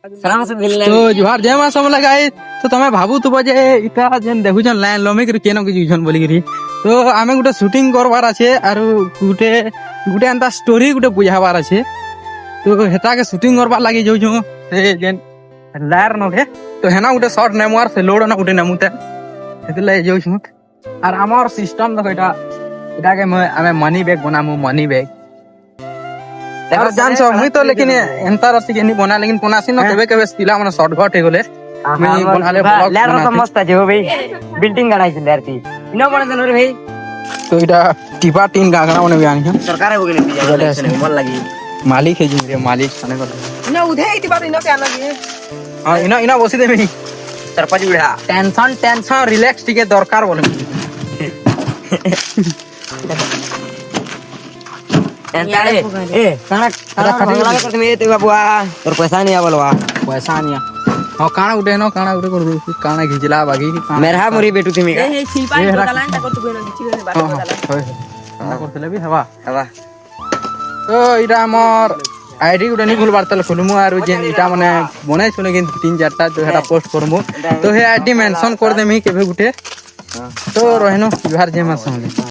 तो जुहार जय मां सब लगाई तो तमे भाबू तो बजे इटा जेन देखुछन लाइन लमिक रे केनो कि जुछन बोली करी तो आमे गुटे शूटिंग करवार আছে আর गुटे गुटे एंता स्टोरी गुटे बुझावार আছে तो हेता के शूटिंग करवार लागि जोछु से जेन लायर नके तो हेना गुटे शॉट नेमवार से लोड ना गुटे नेमुते हेतले जोछु আর আমার সিস্টেম দেখো এটা এটাকে আমি মানি ব্যাগ বানামু মানি ব্যাগ यार जान सो मुई तो लेकिन एंता रसी के नहीं बना लेकिन कोनासी न केबे केबे स्टिला माने शॉर्टकट हे गेले मैं बनाले ब्लॉग लेर तो मस्त है हो भाई बिल्डिंग गणाई छ लेर ती इनो बने देन रे भाई तो इटा टिपा टीन गागना बने बियान है सरकार हो गेले पिया मन लगी मालिक है जिंदे मालिक खाने को इनो उधे टिपा इनो के लगी हां इना इना बसी देबे सरपंच बुढ़ा टेंशन रिलैक्स टिके दरकार बोले ए काना लगा कर तुम ए बाबूआ तोर पैसा नहीं आवलवा पैसा नहीं हां काना उठे न काना उठे कर दो काना घिचला बाकी मेरा मुरी बेटू तुमी का ए शिल्पा को लाइन टा कर तू घिची गने बात को काना करतले भी हवा हवा तो इटा हमर आईडी गुटे नहीं खुलबार तले खुलमु आरो जे इटा माने बने छले कि 3-4 टा तो हेटा पोस्ट करमु तो हे आईडी मेंशन कर देमी केबे गुटे तो रहनो जुहार जे मां संगे।